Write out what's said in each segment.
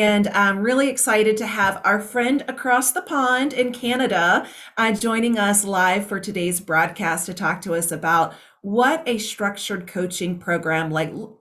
And I'm really excited to have our friend across the pond in Canada joining us live for today's broadcast to talk to us about what a structured coaching program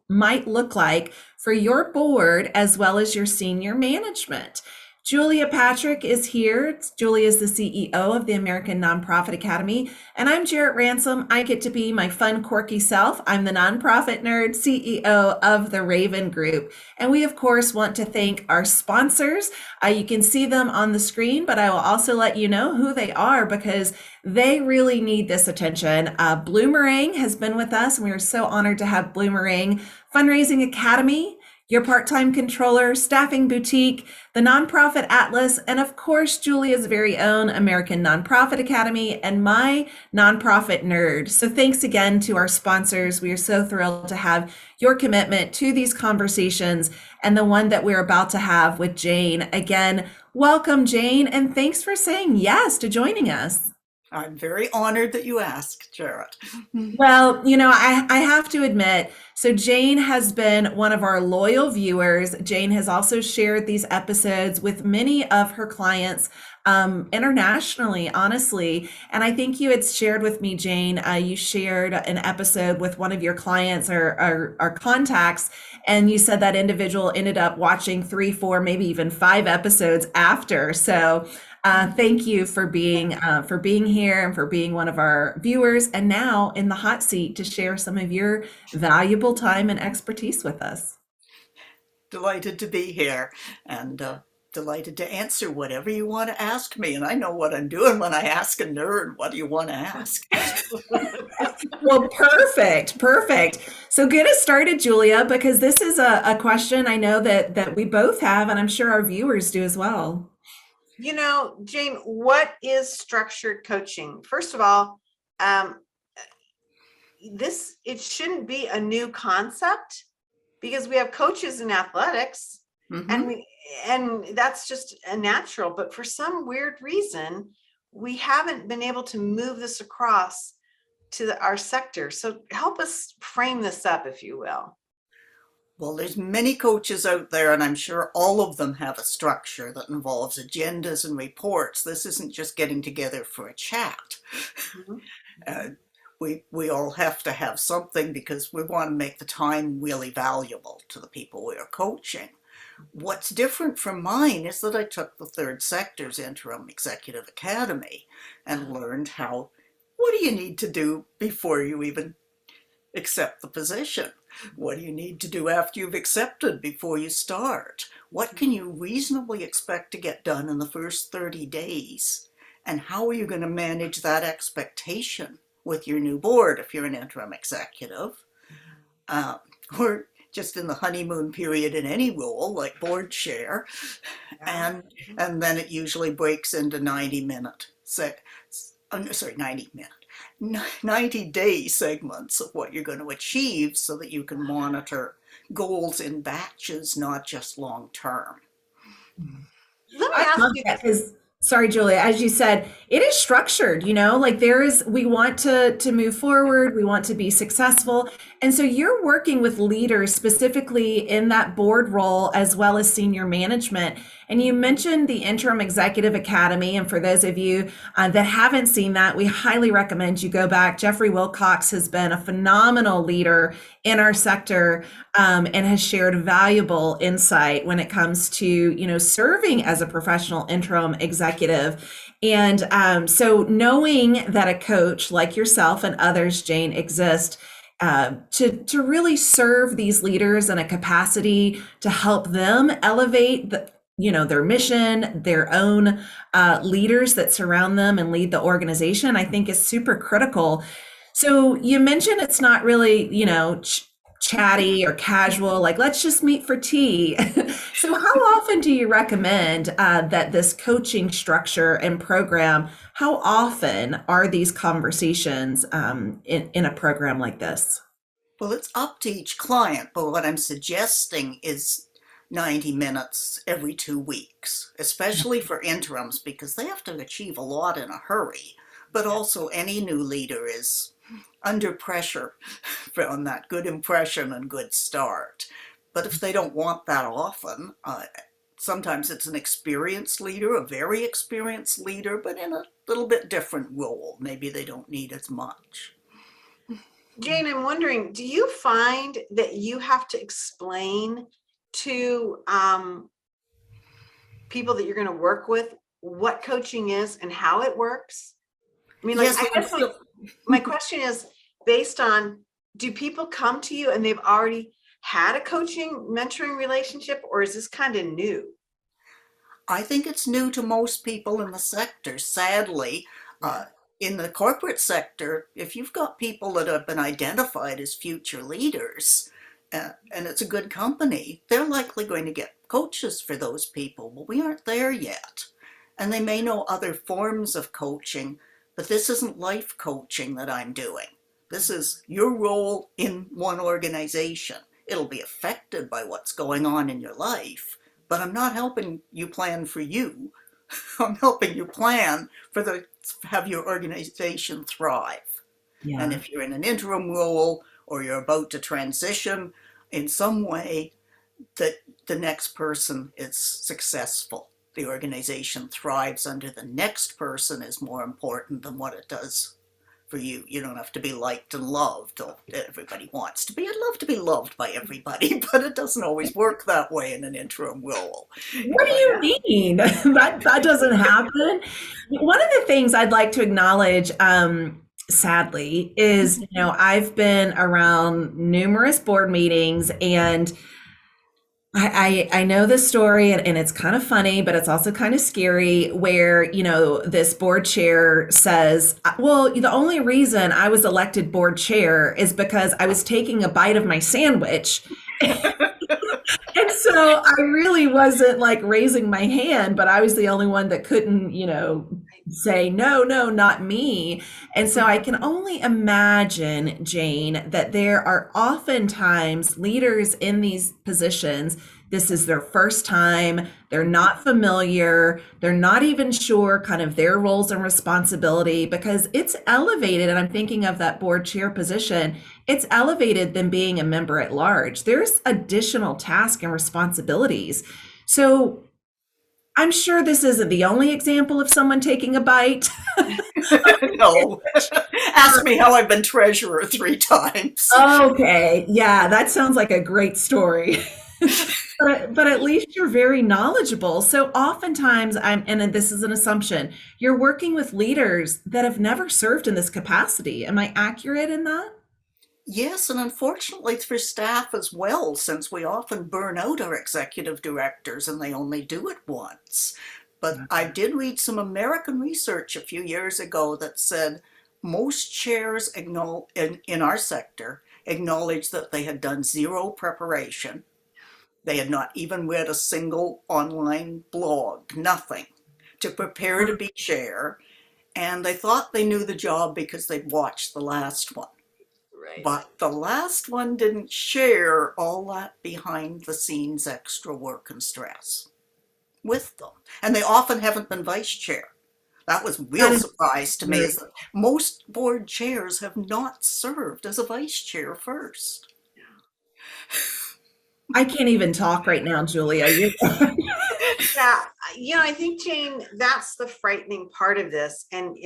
might look like for your board as well as your senior management. Julia Patrick is here. Julia is the CEO of the American Nonprofit Academy, and I'm Jarrett Ransom. I get to be my fun, quirky self. I'm the nonprofit nerd CEO of the Raven Group, and we, of course, want to thank our sponsors. You can see them on the screen, but I will also let you know who they are because they really need this attention. Bloomerang has been with us, and we are so honored to have Bloomerang Fundraising Academy, your part-time controller, staffing boutique, the Nonprofit Atlas, and of course, Julia's very own American Nonprofit Academy and my nonprofit nerd. So thanks again to our sponsors. We are so thrilled to have your commitment to these conversations and the one that we're about to have with Jane. Again, welcome, Jane, and thanks for saying yes to joining us. I'm very honored that you asked, Jarrett. Well, I have to admit, so Jane has been one of our loyal viewers. Jane has also shared these episodes with many of her clients internationally, honestly. And I think you had shared with me, Jane, you shared an episode with one of your clients or contacts, and you said that individual ended up watching 3, 4, maybe even 5 episodes after. So thank you for being here and for being one of our viewers and now in the hot seat to share some of your valuable time and expertise with us. Delighted to be here and delighted to answer whatever you want to ask me. And I know what I'm doing when I ask a nerd, what do you want to ask? Well, perfect. So get us started, Julia, because this is a question I know that we both have, and I'm sure our viewers do as well. Jane, what is structured coaching? First of all, it shouldn't be a new concept because we have coaches in athletics, and that's just a natural. But for some weird reason, we haven't been able to move this across to our sector. So help us frame this up, if you will. Well, there's many coaches out there, and I'm sure all of them have a structure that involves agendas and reports. This isn't just getting together for a chat. We all have to have something because we want to make the time really valuable to the people we are coaching. What's different from mine is that I took the third sector's Interim Executive Academy and learned what do you need to do before you even accept the position? What do you need to do after you've accepted before you start? What can you reasonably expect to get done in the first 30 days? And how are you going to manage that expectation with your new board if you're an interim executive? Or just in the honeymoon period in any role, like board chair. And then it usually breaks into 90-day segments of what you're going to achieve so that you can monitor goals in batches, not just long term. Let me ask you this. Sorry, Julia, as you said, it is structured, we want to move forward, we want to be successful. And so you're working with leaders specifically in that board role as well as senior management. And you mentioned the Interim Executive Academy. And for those of you that haven't seen that, we highly recommend you go back. Jeffrey Wilcox has been a phenomenal leader in our sector and has shared valuable insight when it comes to, serving as a professional interim executive. And so knowing that a coach like yourself and others, Jane, exist to really serve these leaders in a capacity to help them elevate their mission, their own leaders that surround them and lead the organization, I think is super critical. So you mentioned it's not really, chatty or casual, like let's just meet for tea. So how often do you recommend that this coaching structure and program, how often are these conversations in a program like this? Well, it's up to each client, but what I'm suggesting is 90 minutes every 2 weeks, especially for interims, because they have to achieve a lot in a hurry. But also any new leader is under pressure on that good impression and good start. But if they don't want that often, sometimes it's an experienced leader, a very experienced leader, but in a little bit different role. Maybe they don't need as much. Jane, I'm wondering, do you find that you have to explain to people that you're going to work with what coaching is and how it works? I mean, like, Yes, I guess my question is based on, do people come to you and they've already had a coaching mentoring relationship, or is this kind of new? I think it's new to most people in the sector. Sadly, in the corporate sector, if you've got people that have been identified as future leaders, and it's a good company, they're likely going to get coaches for those people. But we aren't there yet. And they may know other forms of coaching, but this isn't life coaching that I'm doing. This is your role in one organization. It'll be affected by what's going on in your life, but I'm not helping you plan for you. I'm helping you plan for have your organization thrive. And Yeah. if you're in an interim role or you're about to transition in some way, that the next person is successful. The organization thrives under the next person is more important than what it does for you. You don't have to be liked and loved. Everybody wants to be. I'd love to be loved by everybody, but it doesn't always work that way in an interim role. What do But you mean? That doesn't happen. One of the things I'd like to acknowledge, sadly, is I've been around numerous board meetings, and I know this story, and it's kind of funny, but it's also kind of scary, where this board chair says, well, the only reason I was elected board chair is because I was taking a bite of my sandwich. And so I really wasn't like raising my hand, but I was the only one that couldn't, say, no, no, not me. And so I can only imagine, Jane, that there are oftentimes leaders in these positions. This is their first time. They're not familiar. They're not even sure kind of their roles and responsibility, because it's elevated. And I'm thinking of that board chair position. It's elevated than being a member at large. There's additional tasks and responsibilities. So I'm sure this isn't the only example of someone taking a bite. no, ask me how I've been treasurer 3 times. Okay, yeah, that sounds like a great story. But at least you're very knowledgeable. So oftentimes and this is an assumption, you're working with leaders that have never served in this capacity. Am I accurate in that? Yes, and unfortunately for staff as well, since we often burn out our executive directors and they only do it once. But I did read some American research a few years ago that said most chairs in our sector acknowledged that they had done zero preparation. They had not even read a single online blog, nothing, to prepare to be chair. And they thought they knew the job because they'd watched the last one. Right. But the last one didn't share all that behind the scenes extra work and stress with them. And they often haven't been vice chair. That was a real surprise to me, is that most board chairs have not served as a vice chair first. I can't even talk right now, Julia. Yeah, I think, Jane, that's the frightening part of this. And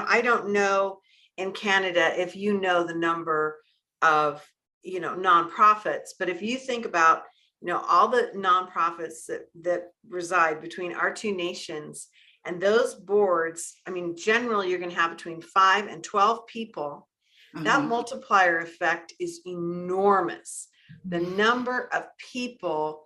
I don't know in Canada if you know the number of nonprofits, but if you think about all the nonprofits that reside between our two nations, and those boards, I mean, generally you're going to have between 5 and 12 people. That multiplier effect is enormous. The number of people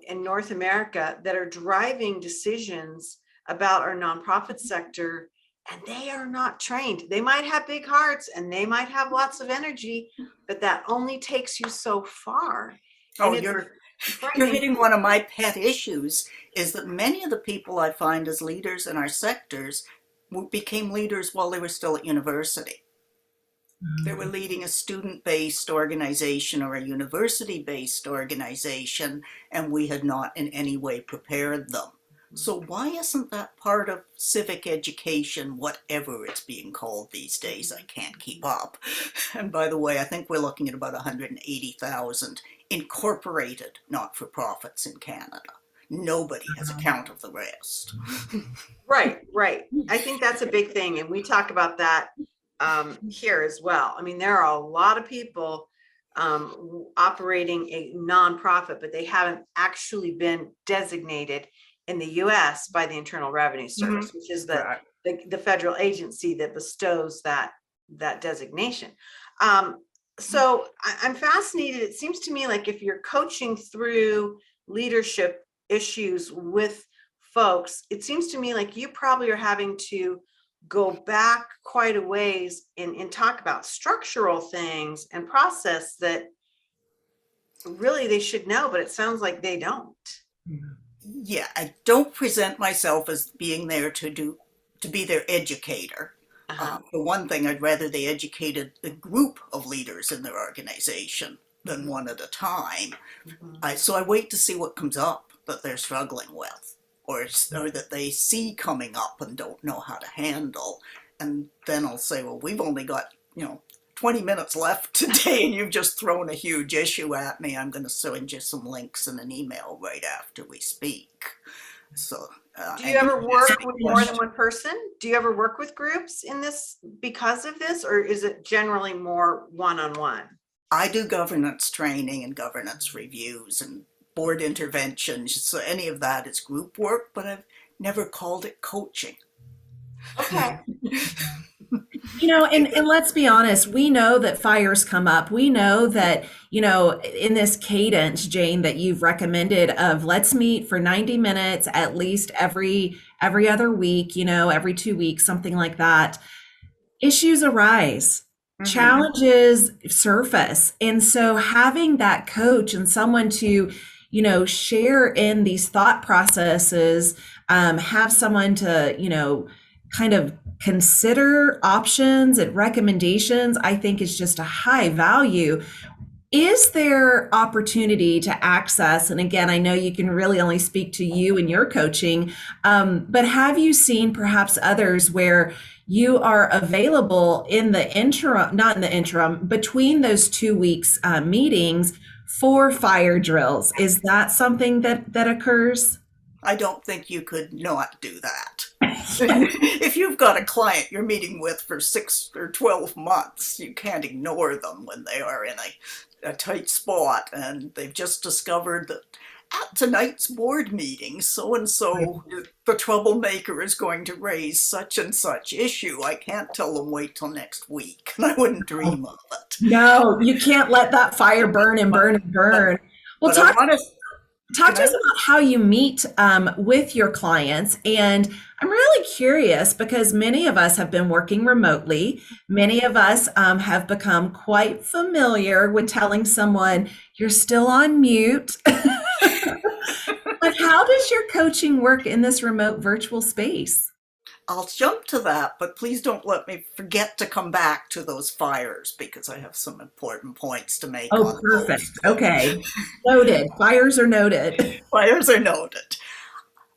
in North America that are driving decisions about our nonprofit sector, and they are not trained. They might have big hearts and they might have lots of energy, but that only takes you so far. Oh, you're hitting one of my pet issues, is that many of the people I find as leaders in our sectors became leaders while they were still at university. They were leading a student-based organization or a university-based organization, and we had not in any way prepared them. So why isn't that part of civic education, whatever it's being called these days? I can't keep up. And by the way, I think we're looking at about 180,000 incorporated not-for-profits in Canada. Nobody has account of the rest. Right, right. I think that's a big thing. And we talk about that here as well. I mean, there are a lot of people operating a nonprofit, but they haven't actually been designated in the US by the Internal Revenue Service, which is Right. the federal agency that bestows that designation. So I'm fascinated. It seems to me like if you're coaching through leadership issues with folks, it seems to me like you probably are having to go back quite a ways and talk about structural things and process that really they should know, but it sounds like they don't. Yeah, I don't present myself as being there to be their educator. For one thing, I'd rather they educated a group of leaders in their organization than one at a time. So I wait to see what comes up that they're struggling with, or that they see coming up and don't know how to handle. And then I'll say, well, we've only got, 20 minutes left today, and you've just thrown a huge issue at me. I'm going to send you some links in an email right after we speak. So, do you ever work with more than one person? Do you ever work with groups in this because of this, or is it generally more one-on-one? I do governance training and governance reviews and board interventions. So any of that is group work, but I've never called it coaching. Okay. And let's be honest, we know that fires come up. We know that, in this cadence, Jane, that you've recommended of let's meet for 90 minutes, at least every other week, every 2 weeks, something like that. Issues arise. Challenges surface. And so having that coach and someone to, share in these thought processes, have someone to, kind of consider options and recommendations, I think is just a high value. Is there opportunity to access, and again, I know you can really only speak to you and your coaching, but have you seen perhaps others where you are available in the interim, not in the interim, between those 2 weeks meetings for fire drills? Is that something that occurs? I don't think you could not do that. If you've got a client you're meeting with for 6 or 12 months, you can't ignore them when they are in a tight spot and they've just discovered that at tonight's board meeting, so-and-so, the troublemaker, is going to raise such and such issue. I can't tell them wait till next week, and I wouldn't dream of it. No, you can't let that fire burn and burn and burn. Well, talk to us about how you meet with your clients. And I'm really curious because many of us have been working remotely. Many of us have become quite familiar with telling someone you're still on mute. But how does your coaching work in this remote virtual space? I'll jump to that, but please don't let me forget to come back to those fires because I have some important points to make. Oh, perfect. Okay. Noted. Fires are noted. Fires are noted.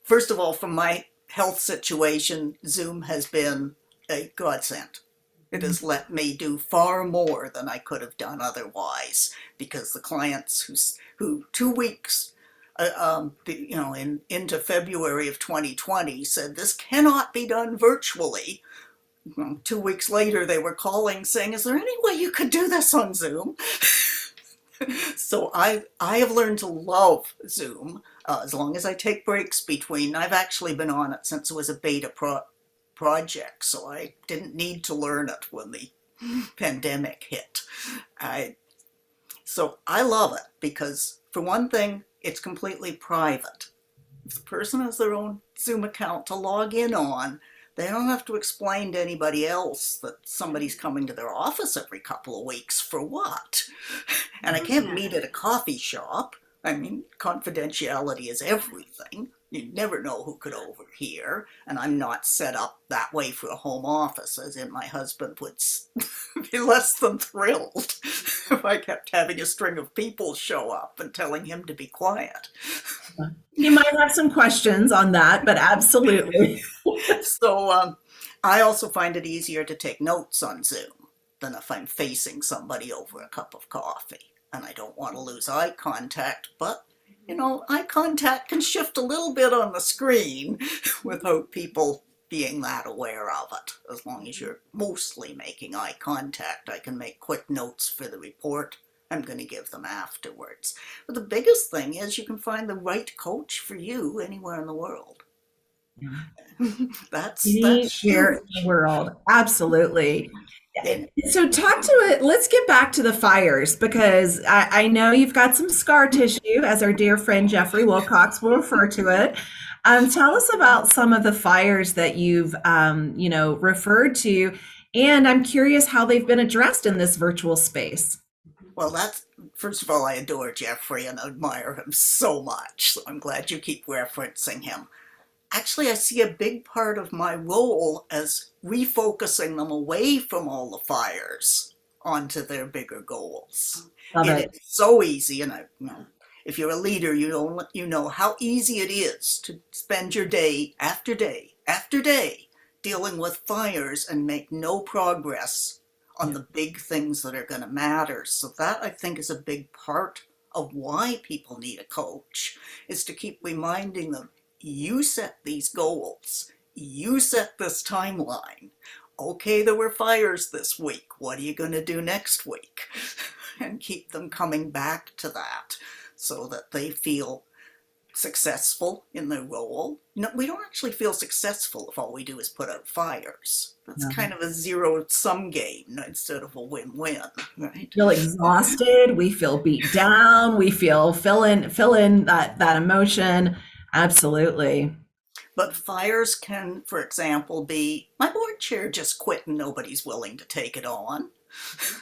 First of all, from my health situation, Zoom has been a godsend. It has let me do far more than I could have done otherwise because the clients who 2 weeks into February of 2020 said this cannot be done virtually. 2 weeks later, they were calling saying, is there any way you could do this on Zoom? So I have learned to love Zoom as long as I take breaks between. I've actually been on it since it was a beta project, so I didn't need to learn it when the pandemic hit. So I love it because, for one thing, it's completely private. If the person has their own Zoom account to log in on, they don't have to explain to anybody else that somebody's coming to their office every couple of weeks for what. And I can't meet at a coffee shop. I mean, confidentiality is everything. You never know who could overhear. And I'm not set up that way for a home office, as in my husband would be less than thrilled if I kept having a string of people show up and telling him to be quiet. You might have some questions on that, but absolutely. So I also find it easier to take notes on Zoom than if I'm facing somebody over a cup of coffee. And I don't want to lose eye contact, but eye contact can shift a little bit on the screen without people being that aware of it. As long as you're mostly making eye contact, I can make quick notes for the report I'm going to give them afterwards. But the biggest thing is you can find the right coach for you anywhere in the world. That's Anywhere in huge. the world. Absolutely. And So talk to it. Let's get back to the fires because I know you've got some scar tissue, as our dear friend Jeffrey Wilcox will refer to it. Tell us about some of the fires that you've, referred to, and I'm curious how they've been addressed in this virtual space. well, that's first of all, I adore Jeffrey and admire him so much. So I'm glad you keep referencing him. Actually, I see a big part of my role as refocusing them away from all the fires onto their bigger goals. Love It it. is so easy, and if you're a leader, you know how easy it is to spend your day after day after day dealing with fires and make no progress on the big things that are going to matter. So that I think is a big part of why people need a coach, is to keep reminding them, you set these goals, you set this timeline. Okay, there were fires this week. What are you going to do next week? And keep them coming back to that so that they feel successful in their role. No, we don't actually feel successful if all we do is put out fires. That's Yeah. kind of a zero-sum game instead of a win-win, right? Feel exhausted. We feel beat down. We feel fill in that emotion. Absolutely. But fires can, for example, be my board chair just quit and nobody's willing to take it on.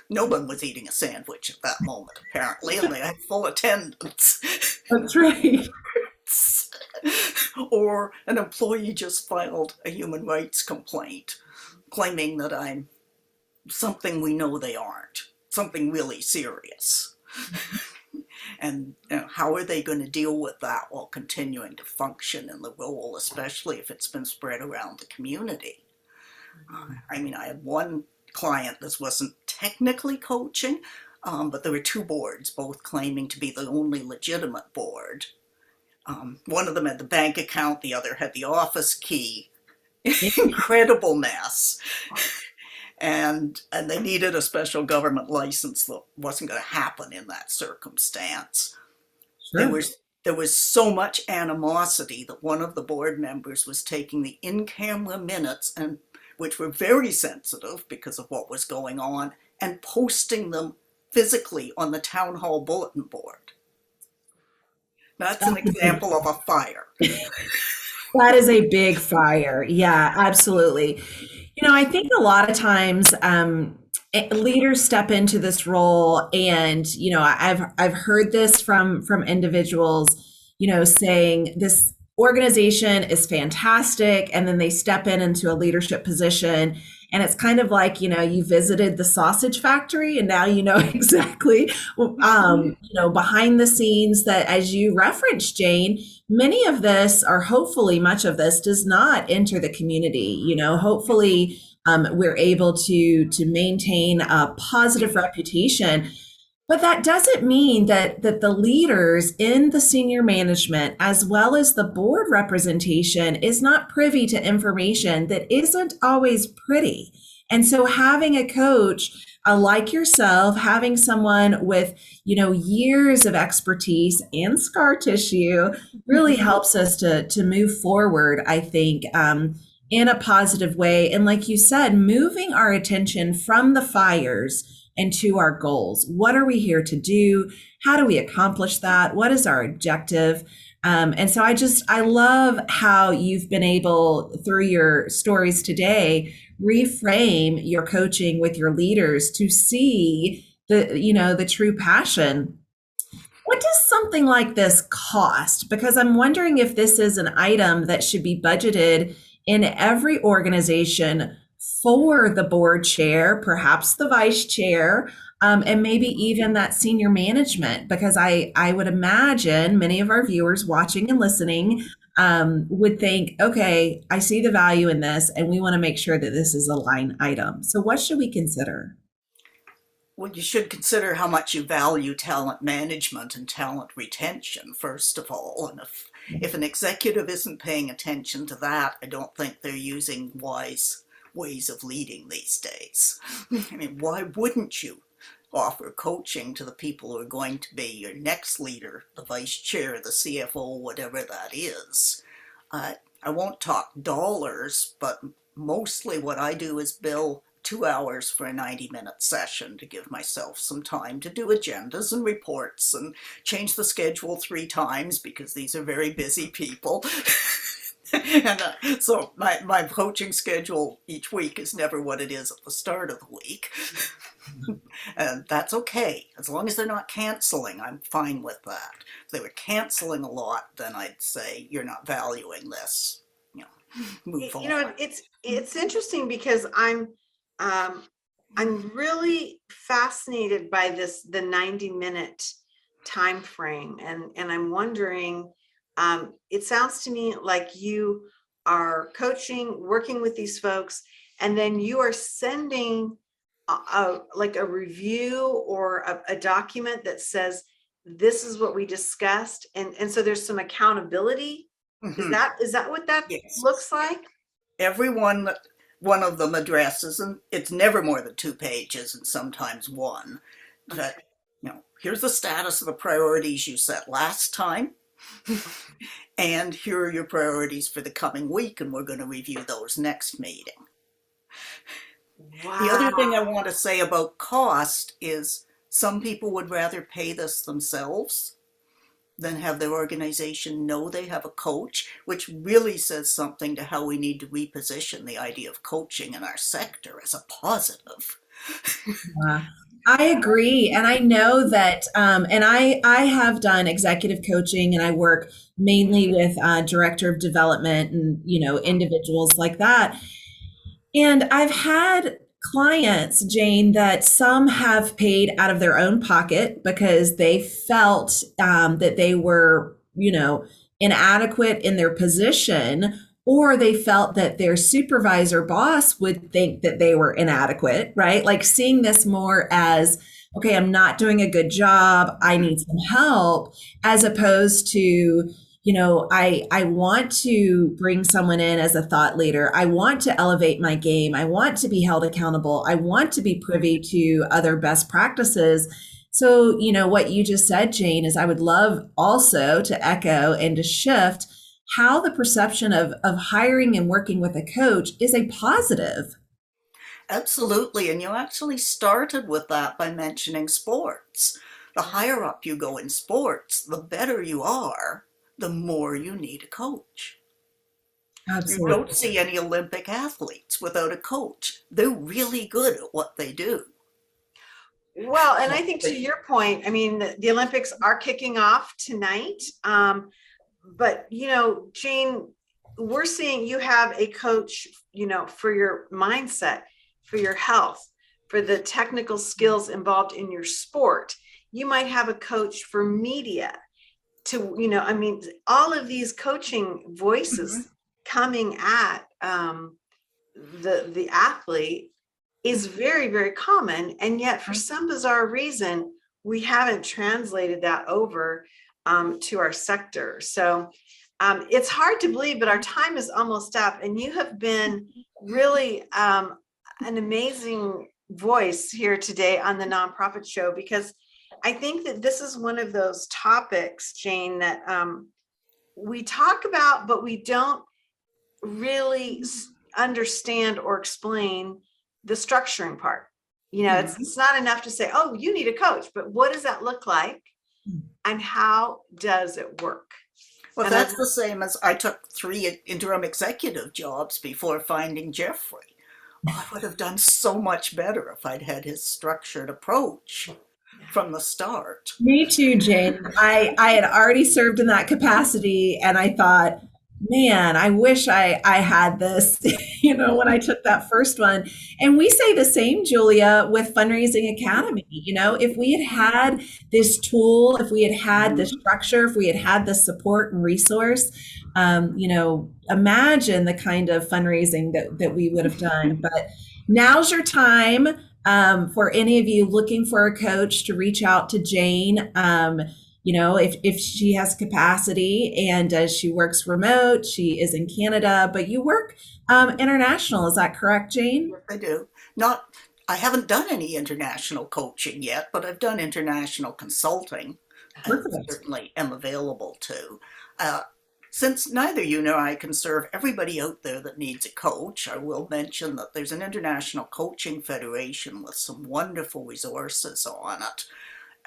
No one was eating a sandwich at that moment, apparently, and they had full attendance. That's right. Or an employee just filed a human rights complaint claiming that I'm something we know they aren't, something really serious. And how are they going to deal with that while continuing to function in the role, especially if it's been spread around the community? I mean, I had one client, this wasn't technically coaching, but there were two boards, both claiming to be the only legitimate board. One of them had the bank account, the other had the office key. Incredible mess. And they needed a special government license that wasn't going to happen in that circumstance. There Sure. was there was so much animosity that one of the board members was taking the in-camera minutes, and which were very sensitive because of what was going on, and posting them physically on the town hall bulletin board. That's an example of a fire. That is a big fire. Yeah, absolutely. I think a lot of times leaders step into this role, and I've heard this from individuals, saying this organization is fantastic, and then they step into a leadership position, and it's kind of like you visited the sausage factory, and now you know exactly behind the scenes that, as you referenced, Jane, many of this, or hopefully much of this, does not enter the community. Hopefully we're able to maintain a positive reputation, but that doesn't mean that the leaders in the senior management, as well as the board representation, is not privy to information that isn't always pretty. And so having a coach like yourself, having someone with years of expertise and scar tissue, really helps us to move forward, I think, in a positive way. And like you said, moving our attention from the fires and to our goals. What are we here to do? How do we accomplish that? What is our objective? And so I love how you've been able, through your stories today, reframe your coaching with your leaders to see the true passion. What does something like this cost? Because I'm wondering if this is an item that should be budgeted in every organization for the board chair, perhaps the vice chair, and maybe even that senior management. Because I would imagine many of our viewers watching and listening would think, okay, I see the value in this, and we want to make sure that this is a line item. So what should we consider? Well, you should consider how much you value talent management and talent retention, first of all. And if an executive isn't paying attention to that, I don't think they're using wise ways of leading these days. I mean, why wouldn't you offer coaching to the people who are going to be your next leader, the vice chair, the CFO, whatever that is? I won't talk dollars, but mostly what I do is bill 2 hours for a 90-minute session to give myself some time to do agendas and reports and change the schedule 3 times because these are very busy people. And so my coaching schedule each week is never what it is at the start of the week. And that's okay. As long as they're not canceling, I'm fine with that. If they were canceling a lot, then I'd say you're not valuing this. Move on. It's interesting because I'm really fascinated by the 90-minute time frame, and I'm wondering, it sounds to me like you are coaching, working with these folks, and then you are sending like a review or a document that says this is what we discussed, and so there's some accountability. Mm-hmm. Is that what that Yes. looks like? Every one of them addresses, and it's never more than 2 pages and sometimes one, that, here's the status of the priorities you set last time, and here are your priorities for the coming week, and we're going to review those next meeting. Wow. The other thing I want to say about cost is some people would rather pay this themselves than have their organization know they have a coach, which really says something to how we need to reposition the idea of coaching in our sector as a positive. I agree. And I know that, and I have done executive coaching, and I work mainly with director of development and, individuals like that. And I've had clients, Jane, that some have paid out of their own pocket because they felt that they were, inadequate in their position, or they felt that their supervisor boss would think that they were inadequate, right? Like seeing this more as, okay, I'm not doing a good job, I need some help, as opposed to, I want to bring someone in as a thought leader. I want to elevate my game. I want to be held accountable. I want to be privy to other best practices. So, what you just said, Jane, is I would love also to echo and to shift how the perception of hiring and working with a coach is a positive. Absolutely. And you actually started with that by mentioning sports. The higher up you go in sports, the better you are, the more you need a coach. Absolutely. You don't see any Olympic athletes without a coach. They're really good at what they do. Well, and I think to your point, I mean, the Olympics are kicking off tonight. But, Jane, we're seeing you have a coach, for your mindset, for your health, for the technical skills involved in your sport. You might have a coach for media to, all of these coaching voices coming at the athlete is very, very common. And yet for some bizarre reason, we haven't translated that over to our sector. So it's hard to believe, but our time is almost up. And you have been really an amazing voice here today on the Nonprofit Show, because I think that this is one of those topics, Jane, that we talk about, but we don't really understand or explain the structuring part. It's not enough to say, oh, you need a coach, but what does that look like? And how does it work? Well, and that's the same as I took 3 interim executive jobs before finding Jeffrey. I would have done so much better if I'd had his structured approach from the start. Me too, Jane. I had already served in that capacity, and I thought, man, I wish I had this, when I took that first one. And we say the same, Julia, with Fundraising Academy. If we had had this tool, if we had had this structure, if we had had this support and resource, imagine the kind of fundraising that we would have done. But now's your time. For any of you looking for a coach, to reach out to Jane. If she has capacity, and she works remote, she is in Canada, but you work international. Is that correct, Jane? Yes, I do. Not, I haven't done any international coaching yet, but I've done international consulting and Perfect. certainly am available to. Uh, since neither you nor I can serve everybody out there that needs a coach, I will mention that there's an international coaching federation with some wonderful resources on it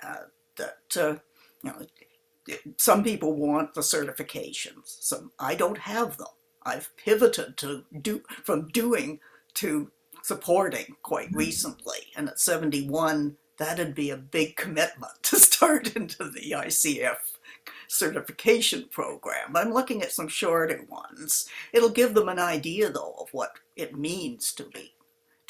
uh, that, you know, some people want the certifications. Some I don't have them. I've pivoted to do from doing to supporting quite recently, and at 71, that'd be a big commitment to start into the ICF certification program. I'm looking at some shorter ones. It'll give them an idea, though, of what it means to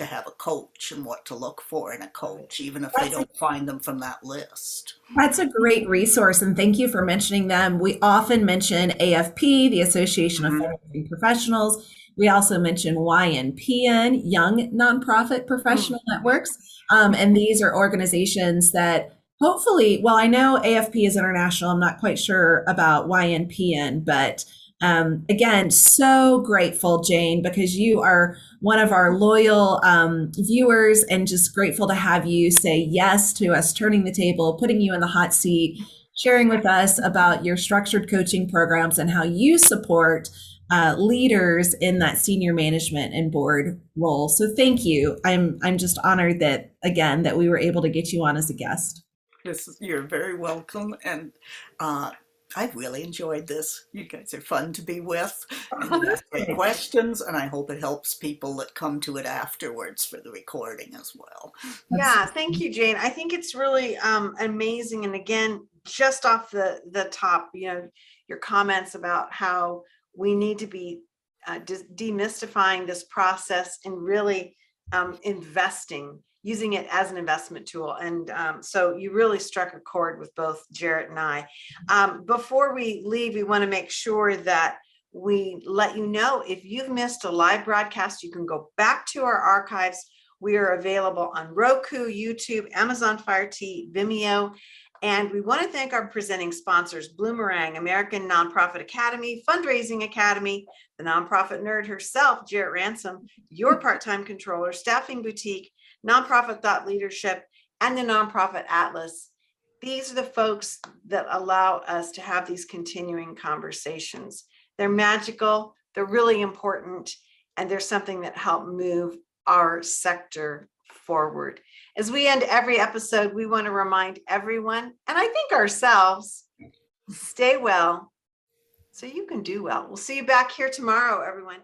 have a coach and what to look for in a coach, even if they That's don't find them from that list. That's a great resource, and thank you for mentioning them. We often mention AFP, the Association of Mm-hmm. Firefighting Professionals. We also mention YNPN, Young Nonprofit Mm. Professional Networks. And these are organizations that hopefully, well, I know AFP is international. I'm not quite sure about YNPN, but again, so grateful, Jane, because you are one of our loyal viewers, and just grateful to have you say yes to us turning the table, putting you in the hot seat, sharing with us about your structured coaching programs and how you support leaders in that senior management and board role. So thank you. I'm just honored that, again, that we were able to get you on as a guest. You're very welcome, and uh, I've really enjoyed this. You guys are fun to be with, and you ask great questions, and I hope it helps people that come to it afterwards for the recording as well. Yeah, thank you, Jane. I think it's really amazing. And again, just off the top, your comments about how we need to be demystifying this process and really investing, using it as an investment tool. And so you really struck a chord with both Jarrett and I. Before we leave, we want to make sure that we let you know if you've missed a live broadcast, you can go back to our archives. We are available on Roku, YouTube, Amazon Fire TV, Vimeo. And we want to thank our presenting sponsors, Bloomerang, American Nonprofit Academy, Fundraising Academy, the nonprofit nerd herself, Jarrett Ransom, your part-time controller, Staffing Boutique, Nonprofit Thought Leadership, and the Nonprofit Atlas. These are the folks that allow us to have these continuing conversations. They're magical, they're really important, and they're something that help move our sector forward. As we end every episode, we want to remind everyone, and I think ourselves, stay well so you can do well. We'll see you back here tomorrow, everyone.